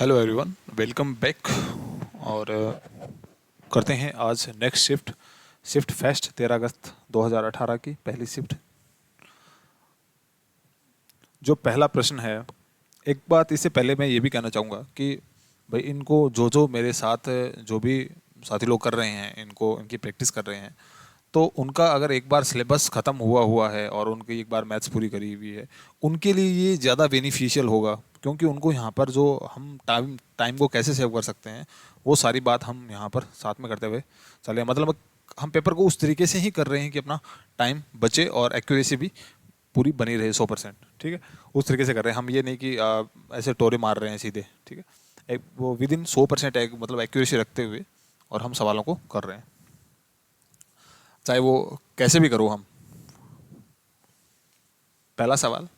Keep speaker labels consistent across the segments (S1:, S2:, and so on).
S1: Hello everyone, welcome back. और करते हैं आज नेक्स्ट शिफ्ट। शिफ्ट फेस्ट 13 अगस्त 2018 की पहली शिफ्ट। जो पहला प्रश्न है, एक बात इससे पहले मैं ये भी कहना चाहूँगा कि भाई इनको जो जो मेरे साथ जो भी साथी लोग कर रहे हैं, इनको इनकी प्रैक्टिस कर रहे हैं, तो उनका अगर एक बार सिलेबस ख़त्म हुआ हुआ है और उनकी एक बार मैथ्स पूरी करी हुई है, उनके लिए ये ज़्यादा बेनिफिशियल होगा। क्योंकि उनको यहाँ पर जो हम टाइम टाइम को कैसे सेव कर सकते हैं, वो सारी बात हम यहाँ पर साथ में करते हुए चले। मतलब हम पेपर को उस तरीके से ही कर रहे हैं कि अपना टाइम बचे और एक्यूरेसी भी पूरी बनी रहे 100%। ठीक है, उस तरीके से कर रहे हैं हम। ये नहीं कि ऐसे टोरे मार रहे हैं सीधे। ठीक है, एक वो विद इन 100% मतलब एक्यूरेसी रखते हुए और हम सवालों को कर रहे हैं, चाहे वो कैसे भी करो हम। पहला सवाल।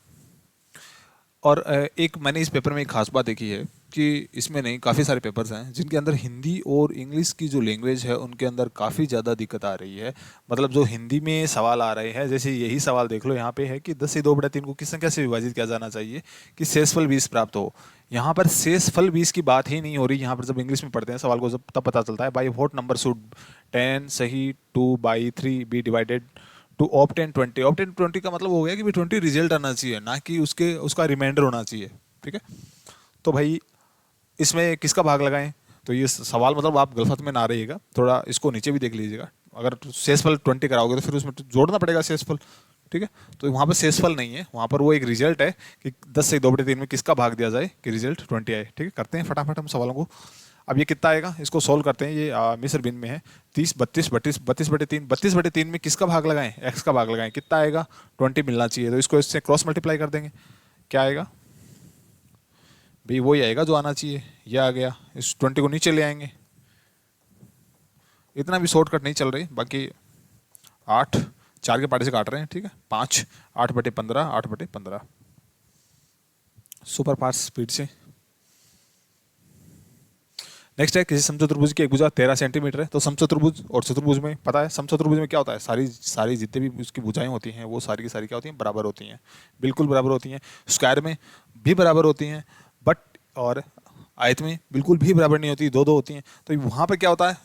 S1: और एक मैंने इस पेपर में एक खास बात देखी है कि इसमें नहीं, काफ़ी सारे पेपर्स हैं जिनके अंदर हिंदी और इंग्लिश की जो लैंग्वेज है उनके अंदर काफ़ी ज़्यादा दिक्कत आ रही है। मतलब जो हिंदी में सवाल आ रहे हैं, जैसे यही सवाल देख लो, यहाँ पे है कि 10 से 2/3 को किस संख्या से विभाजित किया जाना चाहिए कि शेषफल 20 प्राप्त हो। यहाँ पर शेषफल 20 की बात ही नहीं हो रही। यहाँ पर जब इंग्लिश में पढ़ते हैं सवाल को, जब तब पता चलता है बाई व्हाट नंबर शुड 10 सही 2/3 be divided to obtain 20। Obtain 20 का मतलब हो गया कि भाई 20 रिजल्ट आना चाहिए, ना कि उसका रिमाइंडर होना चाहिए। ठीक है, तो भाई इसमें किसका भाग लगाएं? तो ये सवाल मतलब आप गलत में ना रहिएगा, थोड़ा इसको नीचे भी देख लीजिएगा। अगर शेषफल 20 कराओगे तो फिर उसमें तो जोड़ना पड़ेगा शेषफल। ठीक है, तो वहाँ पर शेषफल नहीं है, वहाँ पर वो एक रिजल्ट है कि 10 से 2/3 में किसका भाग दिया जाए कि रिजल्ट 20 आए। ठीक है, करते हैं फटाफट हम सवालों को। अब ये कितना आएगा, इसको सॉल्व करते हैं। ये मिस्र बिन में है 30 32 32 32/3। 32/3 में किसका भाग लगाएं? एक्स का भाग लगाएं। कितना आएगा? 20 मिलना चाहिए, तो इसको इससे क्रॉस मल्टीप्लाई कर देंगे। क्या आएगा भाई? वही आएगा जो आना चाहिए, ये आ गया। इस 20 को नीचे ले आएंगे। इतना भी शॉर्टकट नहीं चल रही। बाकी 8 4 के पार्टी से काट रहे हैं। ठीक है, 5 8/15 8/15 सुपर फास्ट स्पीड से। नेक्स्ट है, किसी समचतुर्भुज की एक भुजा 13 सेंटीमीटर है। तो समचतुर्भुज और चतुर्भुज में पता है, समचतुर्भुज में क्या होता है, सारी सारी जितने भी उसकी भुजाएं होती हैं वो सारी की सारी क्या होती हैं, बराबर होती हैं, बिल्कुल बराबर होती हैं। स्क्वायर में भी बराबर होती हैं, बट और आयत में बिल्कुल भी बराबर नहीं होती, दो दो होती हैं। तो वहाँ पे क्या होता है,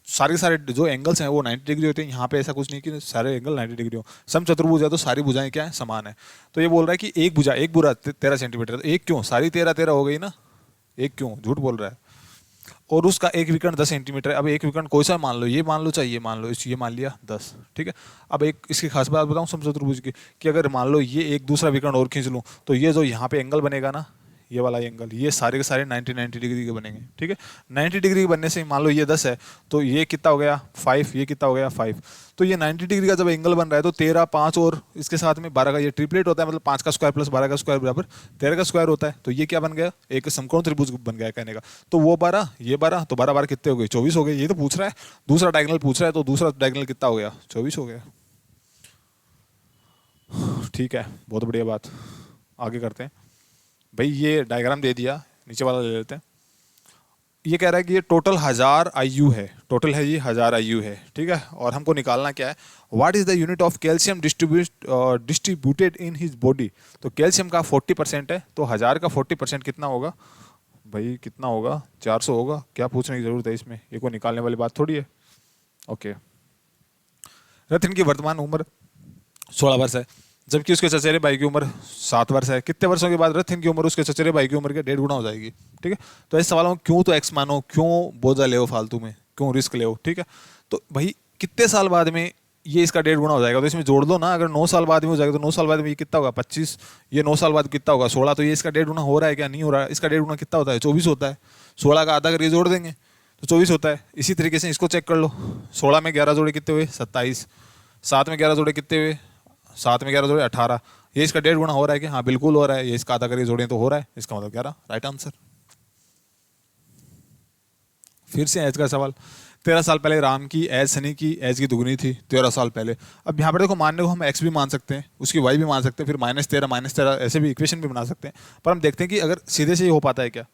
S1: सारे के सारे जो एंगल्स हैं वो 90 डिग्री होते हैं। यहाँ पे ऐसा कुछ नहीं कि सारे एंगल 90 डिग्री हो। समचतुर्भुज है तो सारी भुजाएं क्या है, समान है। तो ये बोल रहा है कि एक भुजा 13 सेंटीमीटर। एक क्यों, सारी 13 13 हो गई ना। एक क्यों, झूठ बोल रहा है। और उसका एक विकर्ण 10 सेंटीमीटर है। अब एक विकर्ण कोई सा मान लो, ये मान लो चाहे ये मान लो, ये मान लिया 10। ठीक है, अब एक इसकी खास बात बताऊं समचतुर्भुज की, कि अगर मान लो ये एक दूसरा विकर्ण और खींच लूं, तो ये जो यहाँ पे एंगल बनेगा ना, ये वाला एंगल, ये सारे के सारे 90 डिग्री के बनेंगे। ठीक है, 90 डिग्री के बनने से मान लो ये 10 है, तो ये कितना हो गया 5, ये कितना हो गया 5। तो ये 90 डिग्री का जब एंगल बन रहा है तो 13 5 और इसके साथ में 12 का ये ट्रिपलेट होता है। मतलब 5 का स्क्वायर प्लस 12 का स्क्वायर बराबर 13 का स्क्वायर होता है। तो ये क्या बन गया, एक समकोण त्रिभुज बन गया कहने का। तो वो 12 ये 12, तो 12 12 कितने हो गए, 24 हो गए। ये तो पूछ रहा है, दूसरा डायगोनल पूछ रहा है, तो दूसरा डायगोनल कितना हो गया, 24 हो गया। ठीक है, बहुत बढ़िया बात। आगे करते हैं भाई। ये डायग्राम दे दिया, नीचे वाला ले लेते हैं। ये कह रहा है कि ये टोटल 1000 IU है, टोटल है ये 1000 IU है। ठीक है, और हमको निकालना क्या है, what is the unit of calcium distributed in his body. तो कैल्शियम का 40% है, तो 1000 का 40% कितना होगा भाई, कितना होगा, 400 होगा। क्या पूछने की जरूरत है इसमें, ये कोई निकालने वाली बात थोड़ी है। ओके, रतन की वर्तमान उम्र 16 वर्ष है, जबकि उसके चचेरे भाई की उम्र 7 वर्ष है। कितने वर्षों के बाद रथिन की उम्र उसके चचेरे भाई की उम्र के 1.5 गुना हो जाएगी। ठीक है, तो ऐसे सवालों में क्यों तो एक्स मानो, क्यों बोझा ले फालतू में, क्यों रिस्क ले। ठीक है, तो भाई कितने साल बाद में ये इसका 1.5 गुना हो जाएगा, तो इसमें जोड़ दो ना। अगर 9 साल बाद में हो जाएगा तो 9 साल बाद में ये कितना होगा 25, ये 9 साल बाद कितना होगा 16। तो ये इसका 1.5 गुना हो रहा है क्या, नहीं हो रहा है। इसका 1.5 गुना कितना होता है, 24 होता है। 16 का आधा करके जोड़ देंगे तो 24 होता है। इसी तरीके से इसको चेक कर लो, 16 में 11 जोड़े कितने हुए 27, 7 में 11 जोड़े कितने हुए 7 में 11 जोड़े 18। ये इसका 1.5 गुना हो रहा है कि हाँ बिल्कुल हो रहा है। ये इसका आधा करके जोड़े तो हो रहा है, इसका मतलब 11, राइट आंसर। फिर से एज का सवाल। 13 साल पहले राम की एज सनी की एज की दुगनी थी 13 साल पहले। अब यहाँ पर देखो, मानने को हम एक्स भी मान सकते हैं, उसकी वाई भी मान सकते हैं, फिर -13 ऐसे भी इक्वेशन भी बना सकते हैं। पर हम देखते हैं कि अगर सीधे से ही हो पाता है क्या।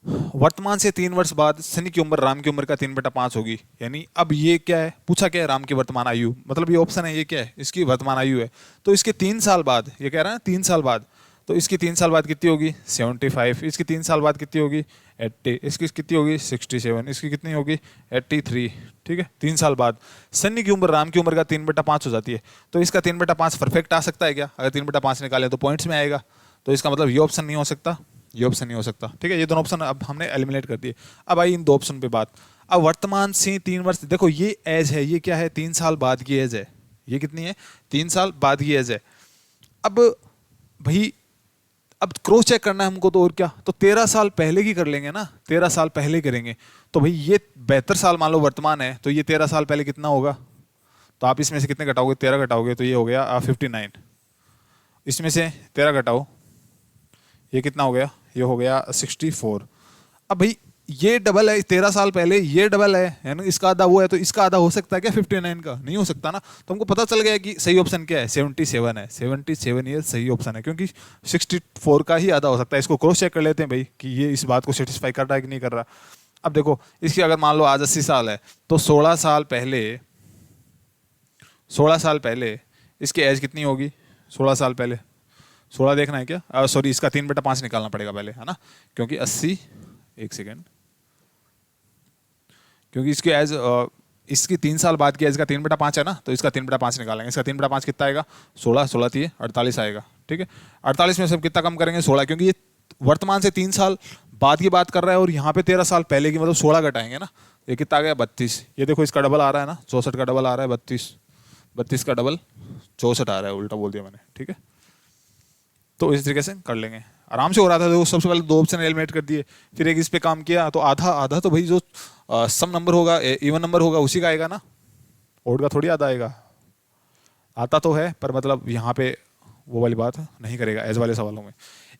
S1: वर्तमान से 3 वर्ष बाद सनी की उम्र राम की उम्र का 3/5 होगी। यानी अब ये क्या है, पूछा क्या है, राम की वर्तमान आयु, मतलब ये ऑप्शन है, ये क्या है, इसकी वर्तमान आयु है। तो इसके 3 साल बाद, ये कह रहा है 3 साल बाद, तो इसकी 3 साल बाद कितनी होगी 75, इसकी 3 साल बाद कितनी होगी 80, इसकी कितनी होगी 67, इसकी कितनी होगी 83। ठीक है, 3 साल बाद सन्नी की उम्र राम की उम्र का 3/5 हो जाती है। तो इसका 3/5 परफेक्ट आ सकता है क्या? अगर 3/5 निकाले तो पॉइंट्स में आएगा। तो इसका मतलब ये ऑप्शन नहीं हो सकता, ये ऑप्शन नहीं हो सकता। ठीक है, ये दोनों ऑप्शन अब हमने एलिमिनेट कर दिए। अब आई इन 2 ऑप्शन पे बात। अब वर्तमान से 3 वर्ष, देखो ये एज है, ये क्या है 3 साल बाद की एज है। ये कितनी है 3 साल बाद की एज है। अब भाई अब क्रॉस चेक करना है हमको, तो और क्या, तो 13 साल पहले की कर लेंगे ना, 13 साल पहले करेंगे। तो भाई ये 72 साल मान लो वर्तमान है, तो ये 13 साल पहले कितना होगा? तो आप इसमें से कितने घटाओगे, 13 घटाओगे तो ये हो गया 59। इसमें से 13 घटाओ, ये कितना हो गया? ये हो गया 64। अब भाई ये डबल है 13 साल पहले, ये डबल है ना, इसका आधा वो है, तो इसका आधा हो सकता है क्या 59 का? नहीं हो सकता ना। तो हमको पता चल गया कि सही ऑप्शन क्या है 77 है। 77 ये सही ऑप्शन है, क्योंकि 64 का ही आधा हो सकता है। इसको क्रॉस चेक कर लेते हैं भाई कि ये इस बात को सेटिस्फाई कर रहा है कि नहीं कर रहा। अब देखो इसकी अगर मान लो आज 80 साल है, तो 16 साल पहले, 16 साल पहले इसकी एज कितनी होगी? 16 साल पहले 16 देखना है क्या? सॉरी, इसका 3/5 निकालना पड़ेगा पहले, है ना, क्योंकि 80, एक सेकेंड, क्योंकि इसकी एज इसकी 3 साल बाद की एज का 3/5 है ना, तो इसका 3/5 निकालेंगे। इसका 3/5 कितना आएगा? 16, 16 थी 48 आएगा। ठीक है, 48 में से कितना कम करेंगे? 16, क्योंकि ये वर्तमान से 3 साल बाद की बात कर रहा है, और यहाँ पे 13 साल पहले की, मतलब 16 घटाएंगे ना, ये कितना आ गया 32। ये देखो इसका डबल आ रहा है ना, 64 का डबल आ रहा है 32, 32 का डबल 64 आ रहा है, उल्टा बोल दिया मैंने। ठीक है, तो इस तरीके से कर लेंगे, आराम से हो रहा था। तो सबसे पहले 2 ऑप्शन एलिमिनेट कर दिए, फिर एक इस पे काम किया, तो आधा आधा तो भाई जो सम नंबर होगा, इवन नंबर होगा, उसी का आएगा ना, ओड का थोड़ी आधा आएगा। आता तो है, पर मतलब यहाँ पे वो वाली बात नहीं करेगा एज वाले सवालों में।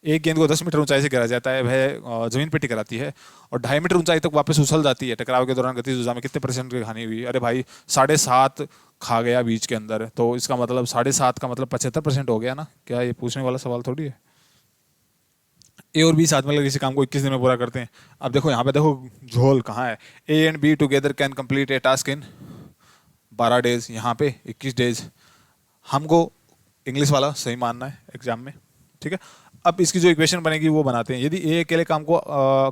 S1: एक गेंद को 10 मीटर ऊंचाई से गिराया जाता है, वह जमीन पे टकराती है और 2.5 मीटर ऊंचाई तक वापस उछल जाती है। टकराव के दौरान गतिज ऊर्जा में कितने % की हानि हुई? अरे भाई 7.5 खा गया बीच के अंदर, तो इसका मतलब 7.5 का मतलब 75% हो गया ना। क्या ये पूछने वाला सवाल थोड़ी है। ए और बी साथ में किसी काम को 21 दिन में पूरा करते हैं। अब देखो यहाँ पे देखो झोल कहाँ है। A and be together can complete A task in 12 days, यहाँ पे 21 डेज। हमको इंग्लिश वाला सही मानना है एग्जाम में। ठीक है, अब इसकी जो इक्वेशन बनेगी वो बनाते हैं। यदि ए अकेले काम को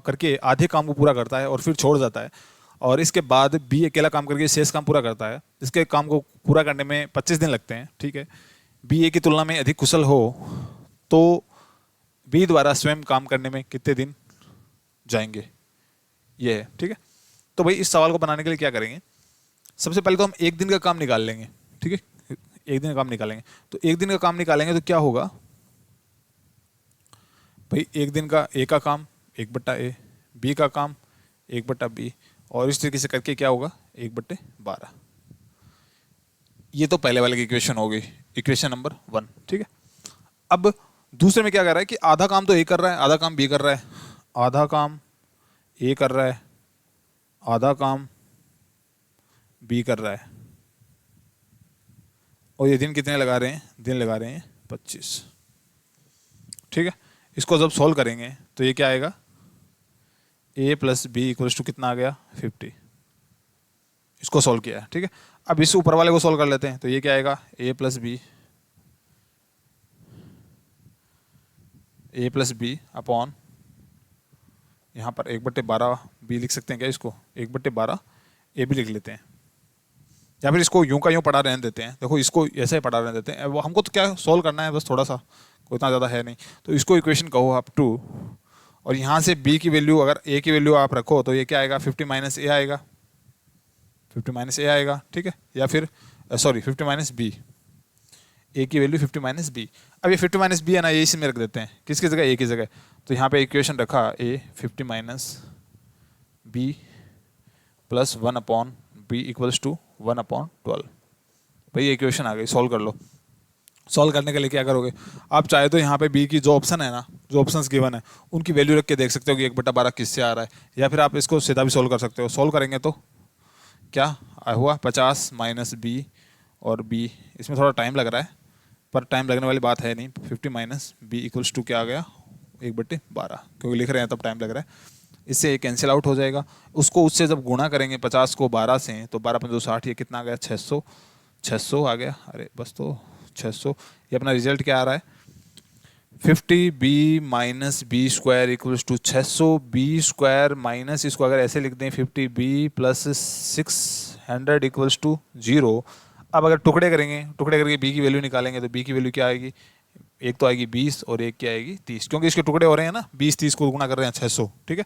S1: करके आधे काम को पूरा करता है और फिर छोड़ जाता है, और इसके बाद बी अकेला काम करके शेष काम पूरा करता है, इसके काम को पूरा करने में 25 दिन लगते हैं। ठीक है, बी ए की तुलना में अधिक कुशल हो, तो बी द्वारा स्वयं काम करने में कितने दिन जाएंगे, ये है। ठीक है, तो भाई इस सवाल को बनाने के लिए क्या करेंगे, सबसे पहले तो हम 1 दिन का काम निकाल लेंगे। ठीक है, 1 दिन का काम निकालेंगे, तो 1 दिन का काम निकालेंगे तो क्या होगा भाई, 1 दिन का ए का काम 1/A, बी का काम 1/B, और इस तरीके से करके क्या होगा 1/12। ये तो पहले वाले की इक्वेशन हो गई, इक्वेशन नंबर 1। ठीक है, अब दूसरे में क्या कर रहा है कि आधा काम तो ए कर रहा है, आधा काम बी कर रहा है, आधा काम ए कर रहा है, आधा काम बी कर रहा है, और ये दिन कितने लगा रहे हैं? दिन लगा रहे हैं 25। ठीक है, इसको जब सॉल्व करेंगे तो ये क्या आएगा, a + b = कितना आ गया 50। इसको सॉल्व किया है। ठीक है, अब इस ऊपर वाले को सॉल्व कर लेते हैं, तो ये क्या आएगा a + b अपॉन, यहाँ पर 1/12 b लिख सकते हैं क्या? इसको 1/12 a भी लिख लेते हैं, या फिर इसको यूं का यूं पढ़ा रहने देते हैं। देखो इसको ऐसे ही पढ़ा रहने देते हैं, वो हमको तो क्या सॉल्व करना है बस, थोड़ा सा, कोई इतना ज़्यादा है नहीं। तो इसको इक्वेशन कहो आप 2, और यहाँ से b की वैल्यू, अगर a की वैल्यू आप रखो तो ये क्या आएगा 50 - a आएगा, 50 - a आएगा। ठीक है, या फिर सॉरी 50 - b, a की वैल्यू 50 - b। अब ये 50 - b है ना, ये इसी में रख देते हैं, किसकी जगह? a की जगह। तो यहाँ पे इक्वेशन रखा a 50 - b + 1/b = 1/12। भाई ये इक्वेशन आ गई, सॉल्व कर लो। सॉल्व करने के लिए क्या करोगे आप, चाहे तो यहाँ पे बी की जो ऑप्शन है ना, जो ऑप्शंस गिवन है उनकी वैल्यू रख के देख सकते हो कि 1/12 किससे आ रहा है, या फिर आप इसको सीधा भी सॉल्व कर सकते हो। सॉल्व करेंगे तो क्या हुआ 50 - b, और b इसमें थोड़ा टाइम लग रहा है, पर टाइम लगने वाली बात है नहीं। 50 - b = क्या आ गया 1/12, क्योंकि लिख रहे हैं तब टाइम लग रहा है। इससे ये कैंसिल आउट हो जाएगा। उसको उससे जब गुणा करेंगे 50 को 12 से, तो 12 × 5 = 60, ये कितना आ गया 600 आ गया। अरे बस, तो 600। ये अपना रिजल्ट क्या आ रहा है 50b-b² equals to 600b² minus इसको अगर ऐसे लिख दें 50b+600 इक्वल्स टू 0। अब अगर टुकड़े करेंगे, टुकड़े करके b की वैल्यू निकालेंगे तो b की वैल्यू क्या आएगी, एक तो आएगी 20 और एक क्या आएगी 30, क्योंकि इसके टुकड़े हो रहे हैं ना, 20-30 को गुणा कर रहे हैं 600, ठीक है।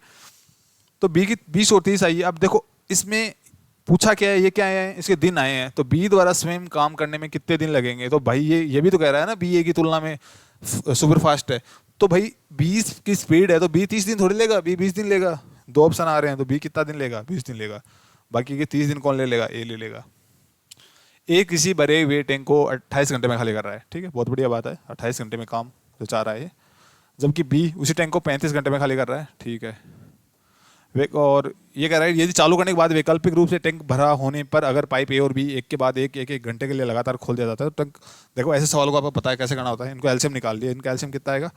S1: तो b की 20 और 30 आई है। अब देखो इसमें पूछा क्या है, ये क्या है, इसके दिन आए हैं, तो बी द्वारा स्वयं काम करने में कितने दिन लगेंगे, तो भाई ये भी तो कह रहा है ना बी ए की तुलना में सुपर फास्ट है, तो भाई 20 की स्पीड है तो बी 30 दिन थोड़ी लेगा, बी 20 दिन लेगा। दो ऑप्शन आ रहे हैं तो बी कितना दिन लेगा, 20 दिन लेगा। बाकी के 30 दिन कौन ले लेगा, ए ले लेगा। ए किसी भरे हुए टैंक को 28 घंटे में खाली कर रहा है, ठीक है, बहुत बढ़िया बात है, 28 घंटे में काम जो चाह रहा है ये। जबकि बी उसी टैंक को 35 घंटे में खाली कर रहा है, ठीक है। और ये कह रहा है यदि चालू करने के बाद वैकल्पिक रूप से टैंक भरा होने पर अगर पाइप ए और बी एक के बाद एक घंटे के लिए लगातार खोल दिया जाता है तो टैंक, देखो ऐसे सवालों को आपको पता है कैसे करना होता है। इनको एलसीएम निकाल दिया, इनका एलसीएम कितना आएगा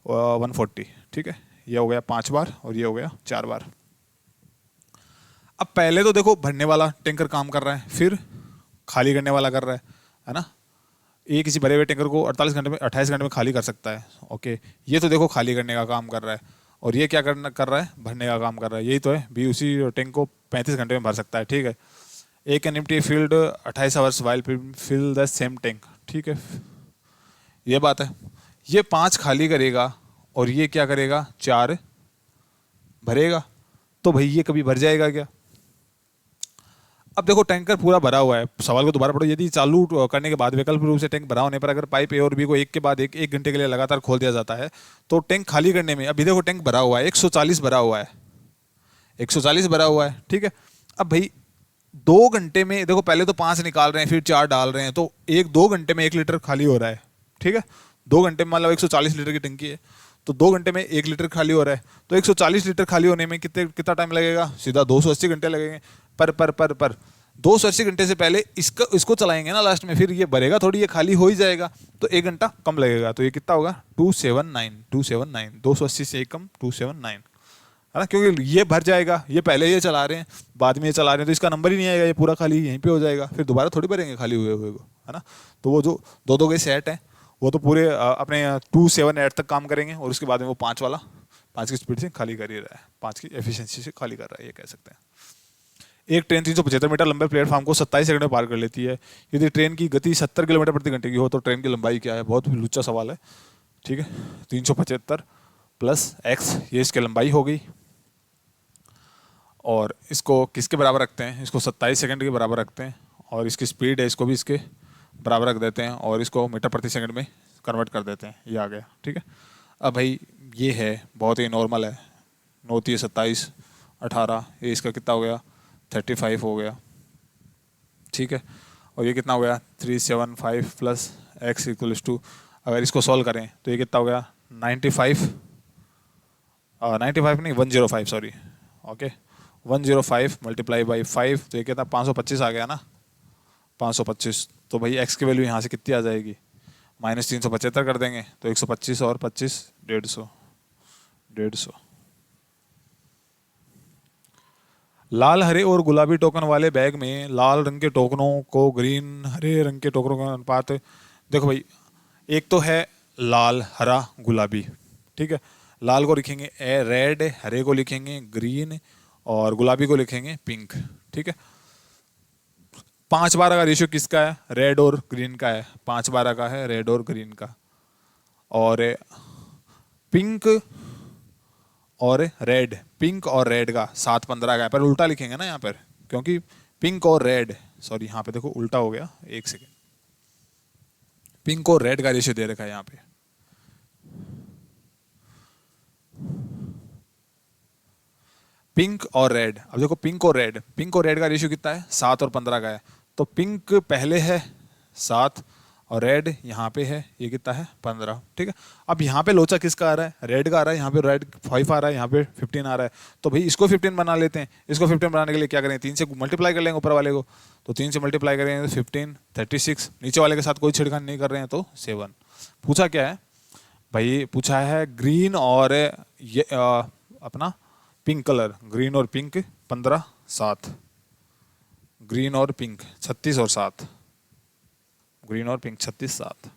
S1: 140, ठीक है। ये हो गया 5 बार और ये हो गया 4 बार। अब पहले तो देखो भरने वाला टैंकर काम कर रहा है, फिर खाली करने वाला कर रहा है ना। ये किसी भरे हुए टैंकर को 28 घंटे में खाली कर सकता है, ओके। ये तो देखो खाली करने का काम कर रहा है, और ये क्या कर रहा है, भरने का काम कर रहा है, यही तो है। बी उसी टैंक को 35 घंटे में भर सकता है, ठीक है। A can empty field 28 hours while fill the same tank, ठीक है, ये बात है। ये 5 खाली करेगा और ये क्या करेगा 4 भरेगा, तो भाई ये कभी भर जाएगा क्या। अब देखो टैंकर पूरा भरा हुआ है, सवाल को दोबारा पढ़ो। यदि चालू करने के बाद वैकल्पिक रूप से टैंक भरा होने पर अगर पाइप ए और बी को एक के बाद एक घंटे के लिए लगातार खोल दिया जाता है तो टैंक खाली करने में, अभी देखो टैंक भरा हुआ है 140 भरा हुआ है, 140 भरा हुआ है, ठीक है। अब भाई 2 घंटे में देखो, पहले तो 5 निकाल रहे हैं फिर 4 डाल रहे हैं, तो 2 घंटे में 1 लीटर खाली हो रहा है, ठीक है। 2 घंटे में मतलब 140 लीटर की टंकी है, तो 2 घंटे में 1 लीटर खाली हो रहा है, तो 140 लीटर खाली होने में कितना टाइम लगेगा, सीधा 280 घंटे लगेंगे। पर 280 घंटे से पहले इसको चलाएंगे ना लास्ट में, फिर ये भरेगा थोड़ी, ये खाली हो ही जाएगा, तो 1 घंटा कम लगेगा। तो ये कितना होगा 279, 280 से एक कम 279, है ना, क्योंकि ये भर जाएगा, ये पहले ये चला रहे हैं बाद में ये चला रहे हैं, तो इसका नंबर ही नहीं आएगा, ये पूरा खाली यहीं पे हो जाएगा, फिर दोबारा थोड़ी भरेंगे खाली हुए हुए को, है ना। तो वो जो दो के सेट है वो तो पूरे अपने 278 तक काम करेंगे, और उसके बाद में वो 5 वाला 5 की स्पीड से खाली कर ही रहा है, 5 की एफिशिएंसी से खाली कर रहा है, ये कह सकते हैं। एक ट्रेन 375 मीटर लंबे प्लेटफॉर्म को 27 सेकंड में पार कर लेती है। यदि ट्रेन की गति 70 किलोमीटर प्रति घंटे की हो तो ट्रेन की लंबाई क्या है, बहुत लुच्चा सवाल है, ठीक है। 375 प्लस x, ये इसकी लंबाई हो गई, और इसको किसके बराबर रखते हैं, इसको 27 सेकंड के बराबर रखते हैं, और इसकी स्पीड है इसको भी इसके बराबर रख देते हैं, और इसको मीटर प्रति सेकंड में कन्वर्ट कर देते हैं, ये आ गया, ठीक है। अब भाई ये है बहुत ही नॉर्मल है, 9 3 27 18, ये इसका कितना हो गया 35 हो गया, ठीक है। और ये कितना हो गया 375 प्लस x इक्वल्स टू, अगर इसको सॉल्व करें तो ये कितना हो गया 95 नहीं 105, सॉरी, ओके 105 मल्टीप्लाई बाई 5, तो ये कितना 525 आ गया ना, 525। तो भाई x की वैल्यू यहाँ से कितनी आ जाएगी, -375 कर देंगे तो 125 और 25 150। लाल हरे और गुलाबी टोकन वाले बैग में लाल रंग के टोकनों को ग्रीन हरे रंग के टोकनों का अनुपात, देखो भाई एक तो है लाल हरा गुलाबी, ठीक है। लाल को लिखेंगे रेड, हरे को लिखेंगे ग्रीन, और गुलाबी को लिखेंगे पिंक, ठीक है। 5/12 का रेशियो किसका है, रेड और ग्रीन का है, 5/12 का है रेड और ग्रीन का। और पिंक और रेड, पिंक और रेड का 7/15 का है, पर उल्टा लिखेंगे ना यहाँ पर, क्योंकि पिंक और रेड, सॉरी यहाँ पे देखो उल्टा हो गया, एक सेकेंड, पिंक और रेड का रेशियो दे रखा है यहाँ पे, पिंक और रेड। अब देखो पिंक और रेड का रेशियो कितना है 7 और 15 का है, तो पिंक पहले है 7 और रेड यहाँ पे है, ये कितना है 15, ठीक है। अब यहाँ पे लोचा किसका आ रहा है, रेड का आ रहा है, यहाँ पे रेड 5 आ रहा है, यहाँ पे 15 आ रहा है, तो भाई इसको 15 बना लेते हैं। इसको 15 बनाने के लिए क्या करें, 3 से मल्टीप्लाई कर लेंगे ऊपर वाले को, तो 3 से मल्टीप्लाई करेंगे तो 15 36, नीचे वाले के साथ कोई छेड़खानी नहीं कर रहे हैं तो 7। पूछा क्या है भाई, पूछा है ग्रीन और ये अपना पिंक कलर, ग्रीन और पिंक 15 7, ग्रीन और पिंक 36 और 7, ग्रीन और पिंक 36 7।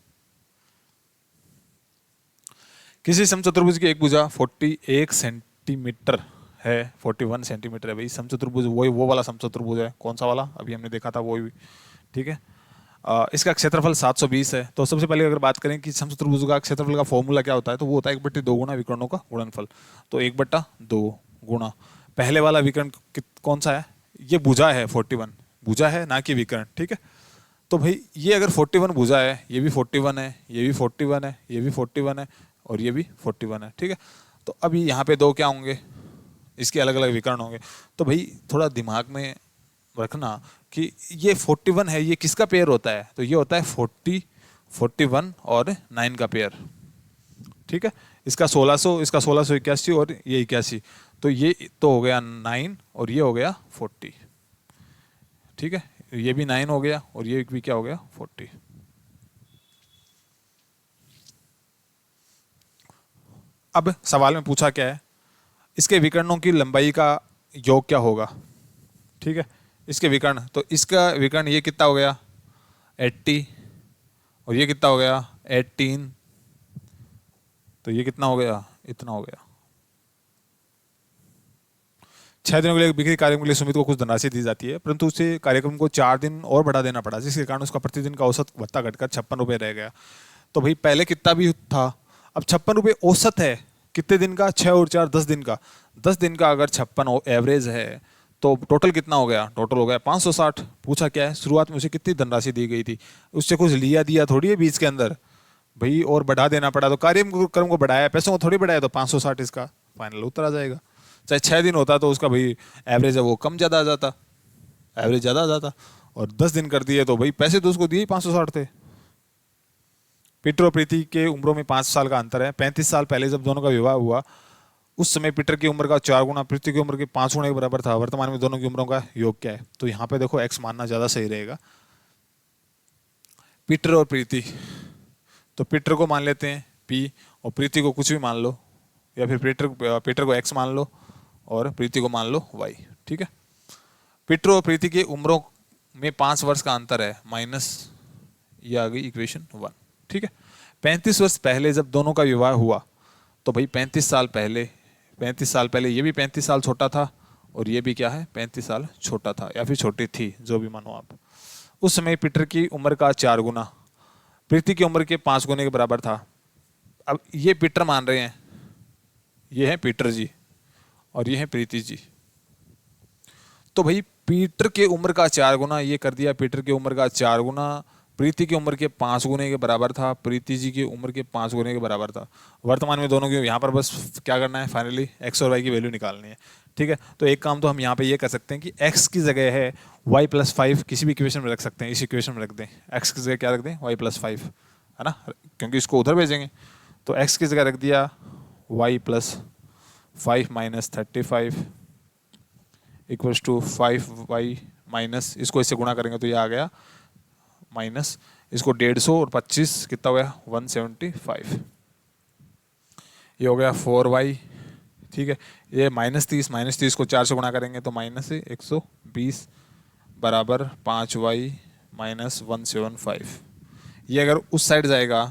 S1: किसी समचतुर्भुज की एक भुजा 41 सेंटीमीटर है, 41 सेंटीमीटर है भाई। समचतुर्भुज वही वो वाला समचतुर्भुज है, कौन सा वाला अभी हमने देखा था वही, ठीक है। इसका क्षेत्रफल 720 है। तो सबसे पहले अगर बात करें कि समचतुर्भुज का क्षेत्रफल का फॉर्मूला क्या होता है, तो वो होता है 1/2 गुना विकर्णों का गुणनफल। तो 1/2 गुणा पहले वाला विकर्ण कौन सा है, ये भुजा है 41, भुजा है ना कि विकर्ण, ठीक है। तो भाई ये अगर 41 भुजा है, ये भी 41 है, ये भी 41 है, ये भी 41 है और ये भी 41 है, ठीक है। तो अभी यहाँ पे दो क्या होंगे, इसके अलग अलग विकर्ण होंगे। तो भाई थोड़ा दिमाग में रखना कि ये 41 है, ये किसका पेयर होता है, तो ये होता है 40, 41 और 9 का पेयर, ठीक है। इसका 1600, इसका 1681 और ये 81, तो ये तो हो गया 9 और ये हो गया 40, ठीक है। ये भी 9 हो गया और ये भी क्या हो गया 40। अब सवाल में पूछा क्या है, इसके विकर्णों की लंबाई का योग क्या होगा, ठीक है। इसके विकर्ण, तो इसका विकर्ण ये कितना हो गया 80 और ये कितना हो गया 18, तो ये कितना हो गया, इतना हो गया। 6 दिनों के लिए बिक्री कार्यक्रम के लिए सुमित को कुछ धनराशि दी जाती है, परंतु उसे कार्यक्रम को 4 दिन और बढ़ा देना पड़ा, जिसके कारण उसका प्रतिदिन का औसत भत्ता घटकर 56 रुपये रह गया। तो भाई पहले कितना भी था, अब 56 रुपये औसत है, कितने दिन का, 6 और 4 10 दिन का। 10 दिन का अगर 56 एवरेज है तो टोटल कितना हो गया, टोटल हो गया 560। पूछा क्या है, शुरुआत में उसे कितनी धनराशि दी गई थी, उससे कुछ लिया दिया थोड़ी है बीच के अंदर भाई, और बढ़ा देना पड़ा। तो कार्यक्रम को बढ़ाया, पैसों को थोड़ी बढ़ाया, तो 560 इसका फाइनल उत्तर आ जाएगा। चाहे 6 दिन होता तो उसका भाई एवरेज है वो कम ज़्यादा आ जाता, एवरेज ज़्यादा आ जाता। और 10 दिन कर दिए तो भाई पैसे तो उसको दिए ही 560 थे। पीटर और प्रीति के उम्रों में 5 साल का अंतर है। 35 साल पहले जब दोनों का विवाह हुआ उस समय पीटर की उम्र का 4 गुना प्रीति की उम्र के 5 गुना के बराबर था। वर्तमान में दोनों की उम्रों का योग क्या है, तो यहाँ पे देखो एक्स मानना ज़्यादा सही रहेगा। पीटर और प्रीति, तो पीटर को मान लेते हैं पी और प्रीति को कुछ भी मान लो, या फिर पीटर को एक्स मान लो और प्रीति को मान लो वाई, ठीक है। पीटर और प्रीति की उम्रों में 5 वर्ष का अंतर है, माइनस ये आ गई इक्वेशन 1, ठीक है। 35 वर्ष पहले जब दोनों का विवाह हुआ तो भाई 35 साल पहले ये भी 35 साल छोटा था और ये भी क्या है 35 साल छोटा था या फिर छोटी थी, जो भी मानो आप। उस समय पीटर की उम्र का 4 गुना प्रीति की उम्र के 5 गुने के बराबर था। अब ये पीटर मान रहे हैं, ये है पीटर जी और ये है प्रीति जी। तो भाई पीटर के उम्र का 4 गुना, ये कर दिया पीटर की उम्र का 4 गुना, प्रीति की उम्र के 5 गुने के बराबर था, प्रीति जी की उम्र के 5 गुने के बराबर था। वर्तमान में दोनों की, यहाँ पर बस क्या करना है फाइनली एक्स और वाई की वैल्यू निकालनी है, ठीक है। तो एक काम तो हम यहाँ पे ये कर सकते हैं कि एक्स की जगह है y+5 किसी भी इक्वेशन में रख सकते हैं, इस इक्वेशन में रख दें। एक्स की जगह क्या रख दें y+5, है ना, क्योंकि इसको उधर भेजेंगे। तो एक्स की जगह रख दिया y+5 minus 35 equals to 5y minus, इसको इससे गुणा करेंगे तो ये आ गया माइनस, इसको 150 और 25 कितना हो गया 175, ये हो गया 4y, ठीक है। ये -30 को 4 से गुणा करेंगे तो माइनस 120 बराबर 5y माइनस 175। ये अगर उस साइड जाएगा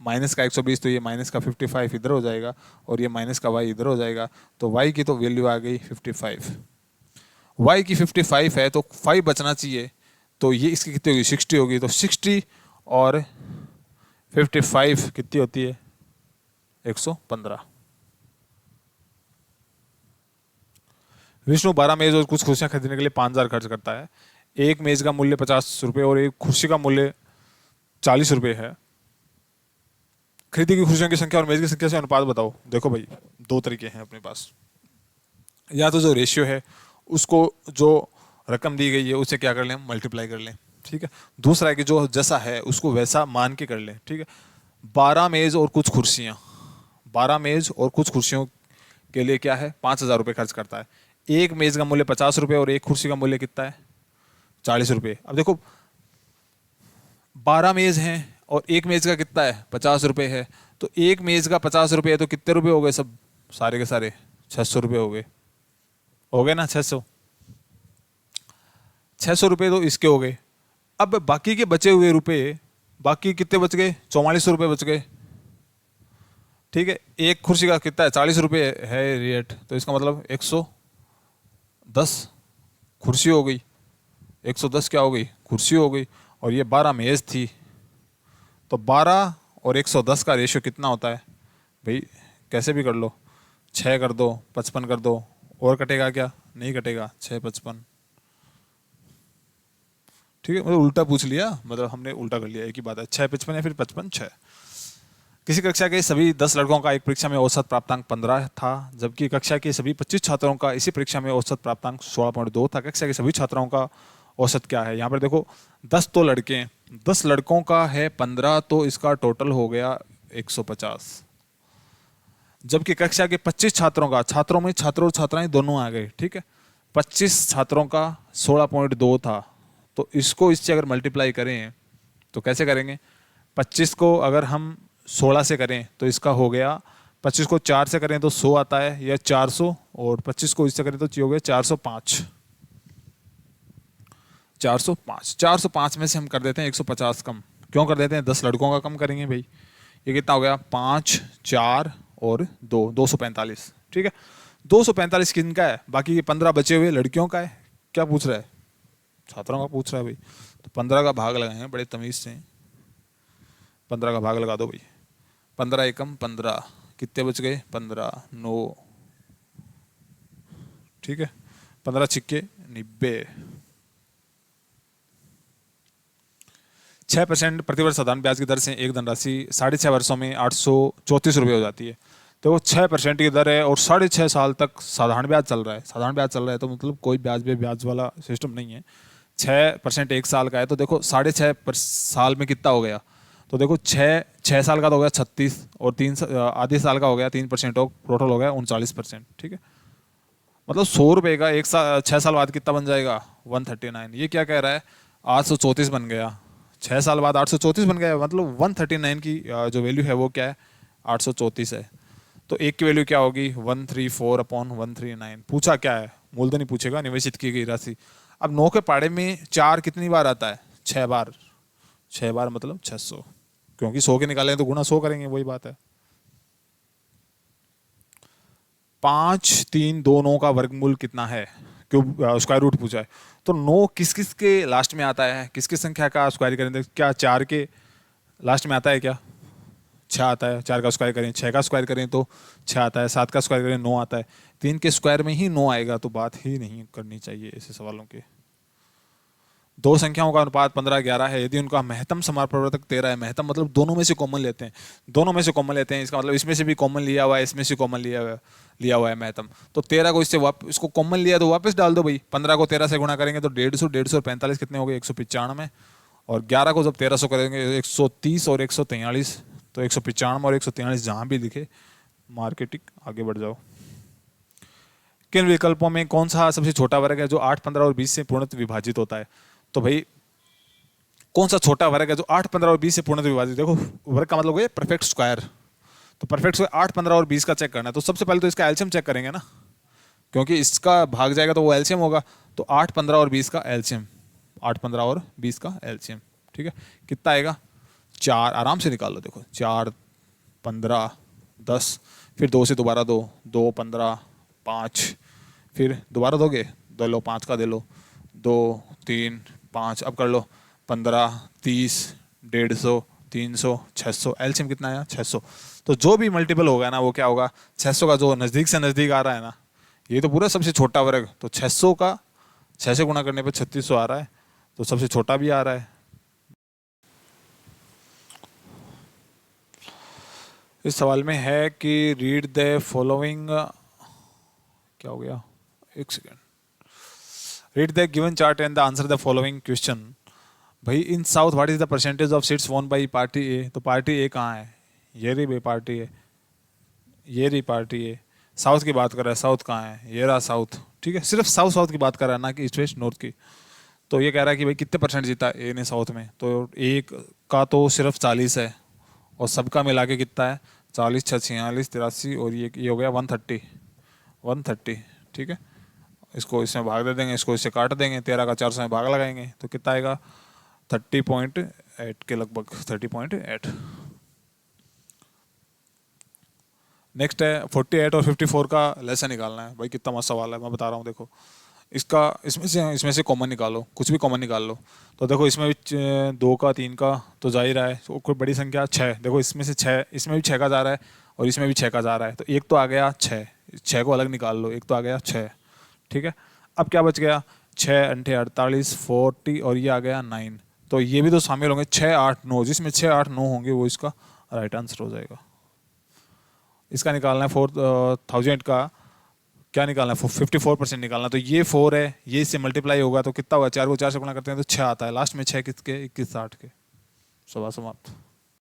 S1: माइनस का 120 तो ये माइनस का 55 इधर हो जाएगा और ये माइनस का y इधर हो जाएगा। तो y की तो वैल्यू आ गई 55, y की 55 है तो 5 बचना चाहिए, तो ये इसकी कितनी होगी 60 होगी। तो 60 और 55 कितनी होती है 115। विष्णु 12 मेज और कुछ कुर्सियां खरीदने के लिए 5000 खर्च करता है। एक मेज का मूल्य 50 रुपये और एक कुर्सी का मूल्य 40 रुपये है। खरीदी की कुर्सियों की संख्या और मेज की संख्या से अनुपात बताओ। देखो भाई 2 तरीके हैं अपने पास, या तो जो रेशियो है उसको, जो रकम दी गई है उससे क्या कर लें मल्टीप्लाई कर लें, ठीक है। दूसरा है कि जो जैसा है उसको वैसा मान के कर लें, ठीक है। 12 मेज और कुछ कुर्सियाँ, 12 मेज और कुछ कुर्सियों के लिए क्या है 5000 रुपये खर्च करता है। एक मेज का मूल्य 50 रुपये और एक कुर्सी का मूल्य कितना है 40 रुपये। अब देखो 12 मेज हैं और एक मेज का कितना है 50 रुपये है, तो एक मेज का 50 रुपये है तो कितने रुपये हो गए सब सारे के सारे 600 रुपये हो गए ना, 600 रुपये तो इसके हो गए। अब बाकी के बचे हुए रुपए, बाकी कितने बच गए 4400 रुपये बच गए, ठीक है, एक कुर्सी का कितना है, 40 रुपये है रेट, तो इसका मतलब 110 कुर्सी हो गई, 110 क्या हो गई, कुर्सी हो गई। और ये 12 मेज थी, तो 12 और 110 का रेशियो कितना होता है भाई, कैसे भी कर लो, 6 कर दो, 55 कर दो, और कटेगा क्या, नहीं कटेगा, 6 55। ठीक है, मतलब उल्टा पूछ लिया, मतलब हमने उल्टा कर लिया, एक ही बात है, 6 55 या फिर 55 6। किसी कक्षा के सभी 10 लड़कों का एक परीक्षा में औसत प्राप्तांक 15 था, जबकि कक्षा के सभी 25 छात्रों का इसी परीक्षा में औसत प्राप्तांक 16.2 था। कक्षा के सभी छात्रों का औसत क्या है, यहाँ पर देखो 10 तो लड़के हैं, 10 लड़कों का है 15, तो इसका टोटल हो गया 150। जबकि कक्षा के 25 छात्रों का, छात्रों में छात्र और छात्राएं दोनों आ गए, ठीक है, 25 छात्रों का 16.2 था, तो इसको इससे अगर मल्टीप्लाई करें तो कैसे करेंगे, 25 को अगर हम 16 से करें तो इसका हो गया, 25 को 4 से करें तो 100 आता है या 400, और 25 को इससे करें तो हो गया 405। 405 में से हम कर देते हैं 150 कम, क्यों कर देते हैं, 10 लड़कों का कम करेंगे भाई, ये कितना हो गया, 5 4 और 2 245। ठीक है, 245 किनका है, बाकी ये 15 बचे हुए लड़कियों का है। क्या पूछ रहा है, छात्रों का पूछ रहा है भाई, तो 15 का भाग लगाएंगे बड़े तमीज से, 15 का भाग लगा दो भाई, 15 एकम 15, कितने बच गए, 15 9, ठीक है, 15 छिक्के 90। 6% प्रतिवर्ष साधारण ब्याज की दर से एक धनराशि 6.5 वर्षों में 834 रुपये हो जाती है। तो 6% की दर है और 6.5 साल तक साधारण ब्याज चल रहा है, साधारण ब्याज चल रहा है तो मतलब कोई ब्याज वाला सिस्टम नहीं है। 6% एक साल का है, तो देखो 6.5 साल में कितना हो गया, तो देखो 6 साल का तो हो गया 36, और 3 आधे साल का हो गया 3% और टोटल हो गया 39%। ठीक है, मतलब 100 रुपये का एक साल 6 साल बाद कितना बन जाएगा, 139। ये क्या कह रहा है, 834 बन गया, 6 साल बाद 834 बन गया, मतलब 139 की जो वैल्यू है वो क्या है, 834 है। तो एक की वैल्यू क्या होगी, 134/139। पूछा क्या है, मूलधन ही पूछेगा, निवेशित की गई राशि। अब 9 के पाड़े में 4 कितनी बार आता है, 6 बार, 6 बार मतलब 600, क्योंकि 100 के निकालें तो गुना 100 करेंगे, वही बात है। 5 3 2 9 का वर्गमूल कितना है, क्यों स्क्वायर रूट पूछा है, तो 9 किस किस के लास्ट में आता है, किस किस संख्या का स्क्वायर करें, क्या 4 के लास्ट में आता है, क्या 6 आता है, 4 का स्क्वायर करें, 6 का स्क्वायर करें तो 6 आता है, 7 का स्क्वायर करें 9 आता है, 3 के स्क्वायर में ही 9 आएगा, तो बात ही नहीं करनी चाहिए ऐसे सवालों के। दो संख्याओं का अनुपात 15-11 है, यदि उनका महत्तम समापवर्तक 13 है, महत्तम मतलब दोनों में से कॉमन लेते हैं, दोनों में से कॉमन लेते हैं, इसका मतलब इसमें से भी कॉमन लिया हुआ है, इसमें से कॉमन लिया हुआ है महत्तम, तो 13 को इससे इसको कॉमन लिया तो वापस डाल दो भाई, 15 को 13 से गुणा करेंगे तो 150 और 45 कितने हो गए, 195, और 11 को जब 13 से करेंगे 130 और 143, तो 195 और 143 जहां भी दिखे मार्केटिंग, आगे बढ़ जाओ। किन विकल्पों में कौन सा सबसे छोटा वर्ग है जो 8 15 और 20 से पूर्णतः विभाजित होता है, तो भाई कौन सा छोटा वर्ग है जो 8 15 और 20 से पूर्णतः विभाजित, देखो वर्ग का मतलब है परफेक्ट स्क्वायर, तो परफेक्ट स्क्वायर 8 15 और 20 का चेक करना है, तो सबसे पहले तो इसका एलसीएम चेक करेंगे ना, क्योंकि इसका भाग जाएगा तो वो एलसीएम होगा, तो 8 15 और 20 का एलसीएम, 8 15 और 20 का एलसीएम, ठीक है, कितना आएगा, 4, आराम से निकाल लो, देखो 4 15 10, फिर 2 से दोबारा 2 2 15 5, फिर दोबारा दोगे, दो लो 5 का दे लो, 2 3 5, अब कर लो 15 30 150 300 600, एलसीएम कितना आया 600। तो जो भी मल्टीपल होगा ना वो क्या होगा, 600 का जो नज़दीक से नज़दीक आ रहा है ना, ये तो पूरा सबसे छोटा वर्ग, तो 600 का 6 से गुणा करने पे 3600 आ रहा है, तो सबसे छोटा भी आ रहा है। इस सवाल में है कि रीड द फॉलोइंग, क्या हो गया, एक second, read the given chart and the answer the following question. भाई in south what is the percentage of seats won by party A, तो पार्टी ए कहाँ है, ये रही भाई पार्टी ए, ये रही पार्टी ए, साउथ की बात कर रहा है, साउथ कहाँ है, ये रहा साउथ, ठीक है, सिर्फ साउथ साउथ की बात कर रहा है ना कि ईस्ट वेस्ट नॉर्थ की। तो ये कह रहा है कि भाई कितने परसेंट जीता ए ने साउथ में, तो एक का तो सिर्फ 40 है, और सबका मिला के कितना है, 40 6 46 83, और ये हो गया 130, ठीक है, इसको इसमें भाग दे देंगे, इसको इससे काट देंगे, 13 का 400 में भाग लगाएंगे तो कितना आएगा, 30.8 के लगभग, 30.8। नेक्स्ट है 48 और 54 का लेसन निकालना है। भाई कितना मस्त सवाल है, मैं बता रहा हूँ देखो। इसका इसमें से कॉमन निकालो, कुछ भी कॉमन निकाल लो। तो देखो इसमें भी 2 का 3 का तो जा ही रहा है, तो कोई बड़ी संख्या 6, देखो इसमें से 6, इसमें भी 6 का जा रहा है और इसमें भी 6 का जा रहा है, तो एक तो आ गया 6, 6 को अलग निकाल लो, एक तो आ गया 6। ठीक है, अब क्या बच गया, 6 अंठे 48, 40 और ये आ गया 9। तो ये भी तो शामिल होंगे 6 8 9, जिसमें 6 8 9 होंगे वो इसका राइट आंसर हो जाएगा। इसका निकालना है 4000 का, क्या निकालना है 54% निकालना। तो ये 4 है, ये इससे मल्टीप्लाई होगा तो कितना होगा, 4 को 4 से गुणा करते हैं तो 6 आता है, लास्ट में 6 किसके 21 60 के। सवा समाप्त।